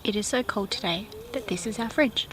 It is so cold today that this is our fridge.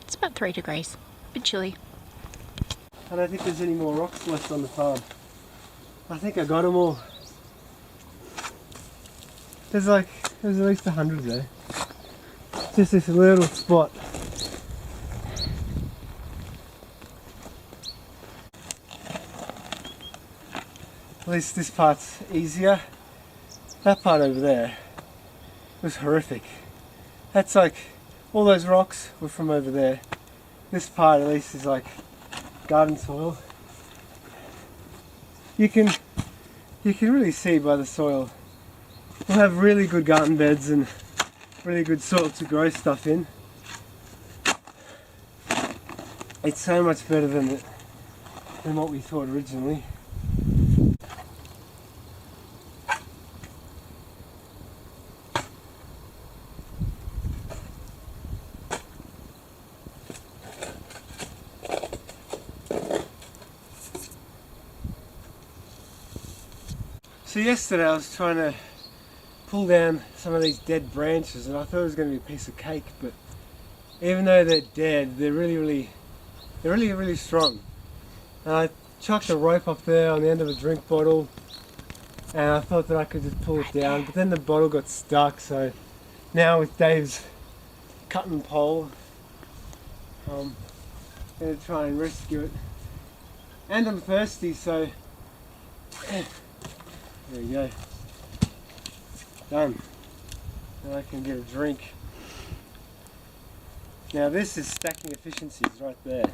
It's about 3 degrees, a bit chilly. I don't think there's any more rocks left on the farm. I think I got them all. There's at least 100 there. Just this little spot. At least this part's easier. That part over there was horrific. That's like, all those rocks were from over there. This part at least is like garden soil. You can really see by the soil. We'll have really good garden beds and really good soil to grow stuff in. It's so much better than what we thought originally. So yesterday I was trying to pull down some of these dead branches and I thought it was going to be a piece of cake, but even though they're dead, they're really strong. And I chucked a rope up there on the end of a drink bottle and I thought that I could just pull it down, but then the bottle got stuck, so now with Dave's cutting pole, I'm going to try and rescue it. And I'm thirsty, so there we go. Done. Now I can get a drink. Now this is stacking efficiencies right there.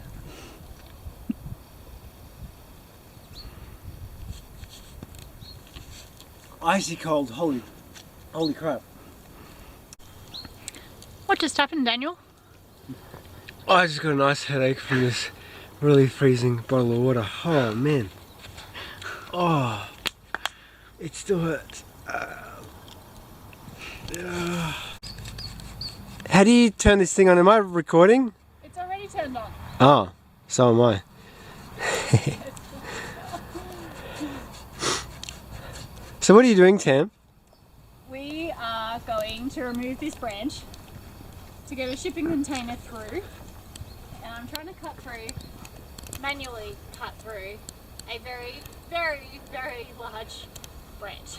Icy cold, holy crap. What just happened, Daniel? I just got a nice headache from this really freezing bottle of water. Oh man. Oh, it still hurts. How do you turn this thing on? Am I recording? It's already turned on. Oh, so am I. So what are you doing, Tam? We are going to remove this branch to get a shipping container through, and I'm trying to manually cut through a very large branch.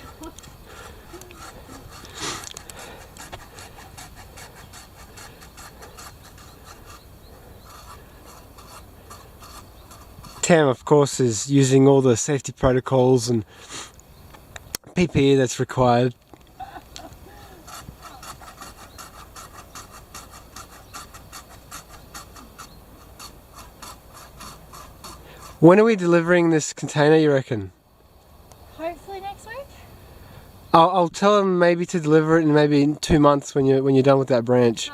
Tam, of course, is using all the safety protocols and PPE that's required. When are we delivering this container, you reckon? Hopefully next week. I'll tell them maybe to deliver it in maybe 2 months when you're done with that branch.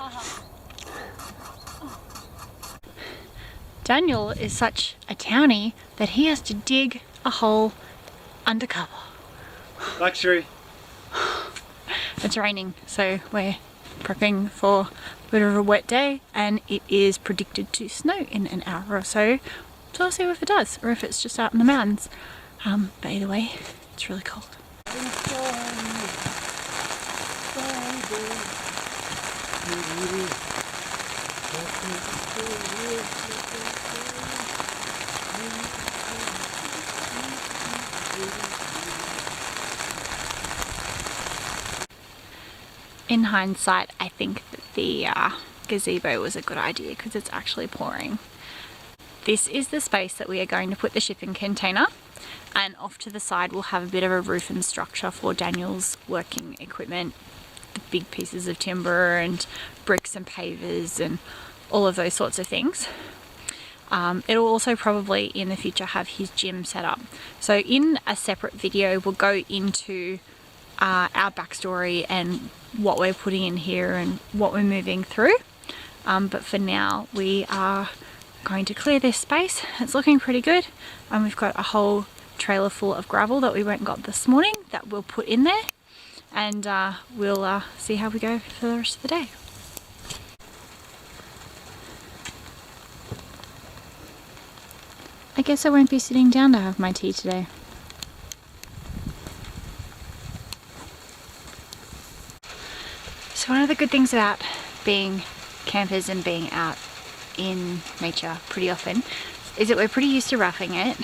Daniel is such a townie that he has to dig a hole undercover. Luxury. It's raining, so we're prepping for a bit of a wet day, and it is predicted to snow in an hour or so. So we'll see if it does, or if it's just out in the mountains. But either way, it's really cold. In hindsight, I think that the gazebo was a good idea because it's actually pouring. This is the space that we are going to put the shipping container, and off to the side we'll have a bit of a roof and structure for Daniel's working equipment, the big pieces of timber and bricks and pavers and all of those sorts of things. It'll also probably in the future have his gym set up. So in a separate video we'll go into our backstory and what we're putting in here and what we're moving through. But for now we are going to clear this space. It's looking pretty good, and we've got a whole trailer full of gravel that we went and got this morning that we'll put in there, and we'll see how we go for the rest of the day. I guess I won't be sitting down to have my tea today. So one of the good things about being campers and being out in nature pretty often is that we're pretty used to roughing it.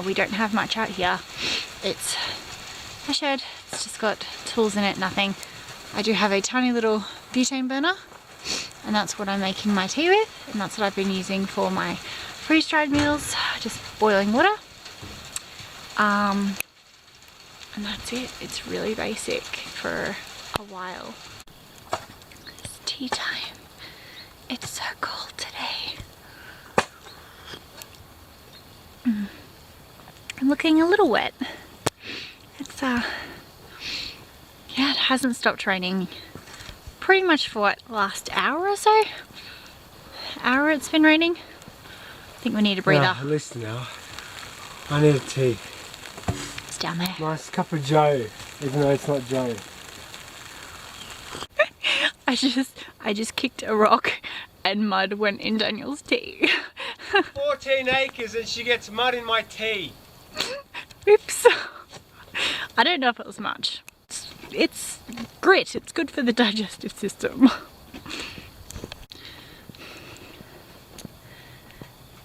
We don't have much out here. It's a shed, it's just got tools in it, nothing. I do have a tiny little butane burner, and that's what I'm making my tea with, and that's what I've been using for my freeze-dried meals, just boiling water. And that's it. It's really basic for a while. It's tea time. It's so cold today. I'm looking a little wet. It's yeah, it hasn't stopped raining pretty much for what, last hour or so? Hour it's been raining. I think we need a breather. Yeah, at least an hour. I need a tea. It's down there. Nice cup of Joe, even though it's not Joe. I just kicked a rock and mud went in Daniel's tea. 14 acres and she gets mud in my tea. Oops. I don't know if it was much. It's grit. It's good for the digestive system.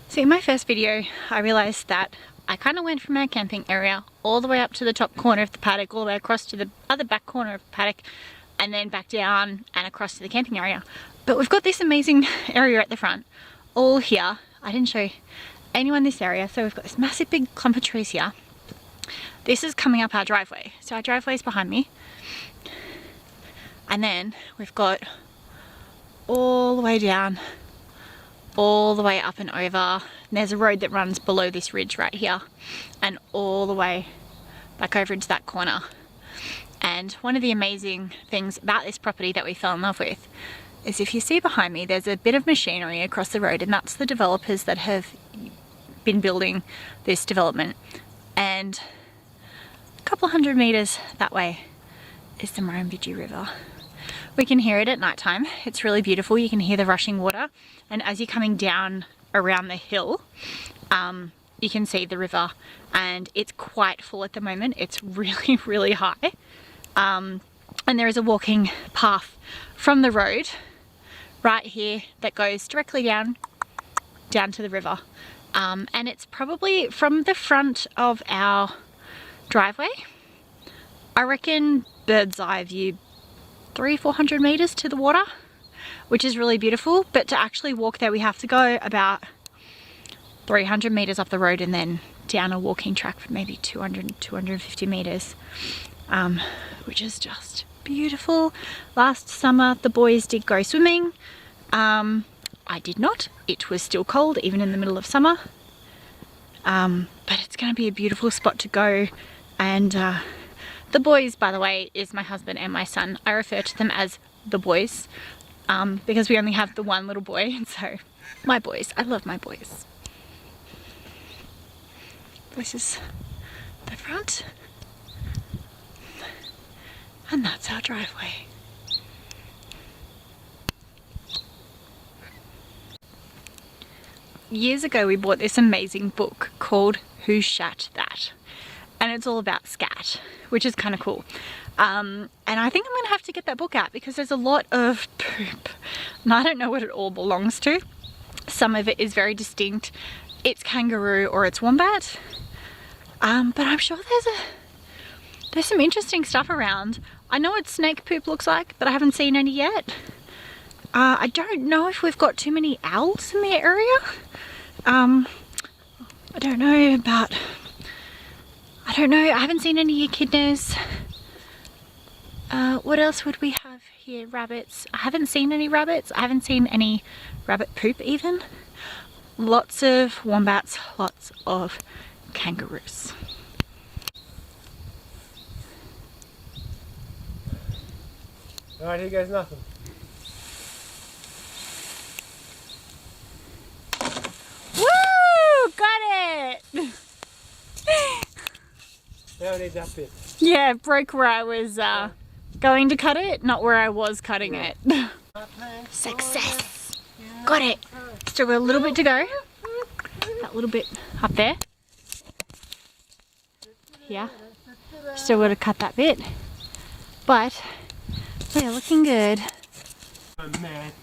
So in my first video, I realised that I kind of went from our camping area all the way up to the top corner of the paddock, all the way across to the other back corner of the paddock, and then back down and across to the camping area. But we've got this amazing area at the front, all here. I didn't show anyone this area, so we've got this massive big clump of trees here. This is coming up our driveway. So our driveway is behind me. And then we've got all the way down, all the way up and over. And there's a road that runs below this ridge right here, and all the way back over into that corner. And one of the amazing things about this property that we fell in love with is, if you see behind me, there's a bit of machinery across the road, and that's the developers that have been building this development. And a couple hundred meters that way is the Murrumbidgee River. We can hear it at night time. It's really beautiful. You can hear the rushing water, and as you're coming down around the hill, you can see the river, and it's quite full at the moment. It's really, really high. And there is a walking path from the road right here that goes directly down to the river. And it's probably from the front of our driveway, I reckon bird's eye view 300-400 meters to the water, which is really beautiful. But to actually walk there, we have to go about 300 meters up the road and then down a walking track for maybe 200-250 meters, which is just beautiful. Last summer the boys did go swimming. I did not. It was still cold even in the middle of summer, but it's going to be a beautiful spot to go. And the boys, by the way, is my husband and my son. I refer to them as the boys because we only have the one little boy, and so my boys. I love my boys. This is the front, and that's our driveway. Years ago we bought this amazing book called Who Shat That? And it's all about scat, which is kind of cool. And I think I'm going to have to get that book out because there's a lot of poop. And I don't know what it all belongs to. Some of it is very distinct. It's kangaroo or it's wombat. But I'm sure there's some interesting stuff around. I know what snake poop looks like, but I haven't seen any yet. I don't know if we've got too many owls in the area. I don't know about... I don't know, I haven't seen any echidnas. What else would we have here? Rabbits. I haven't seen any rabbits. I haven't seen any rabbit poop even. Lots of wombats, lots of kangaroos. Alright, here goes nothing. Woo! Got it! Now I need that bit. Yeah, it broke where I was going to cut it, not where I was cutting it. Success! Got it! Still got a little bit to go. That little bit up there. Yeah. Still got to cut that bit. But We're looking good. Matt.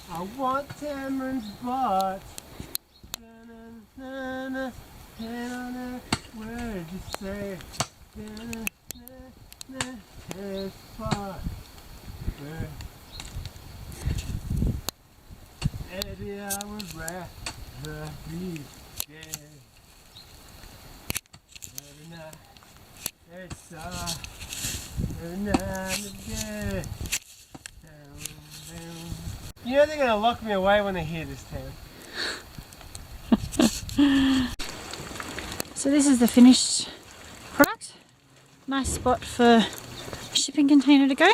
I want Tamron's butt. Na-na-na-na, na-na-na, where'd you say? Na-na-na-na, his butt. Where? Eddie, I would rather be dead. Every night, it's every night again. Down, down. You know they're gonna lock me away when they hear this town. So this is the finished product. Nice spot for a shipping container to go.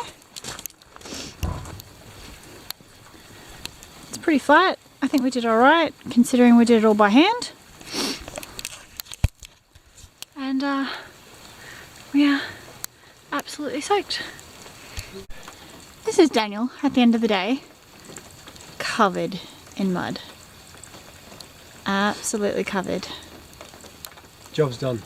It's pretty flat. I think we did all right, considering we did it all by hand. And we are absolutely soaked. This is Daniel at the end of the day, covered in mud. Absolutely covered. Job's done.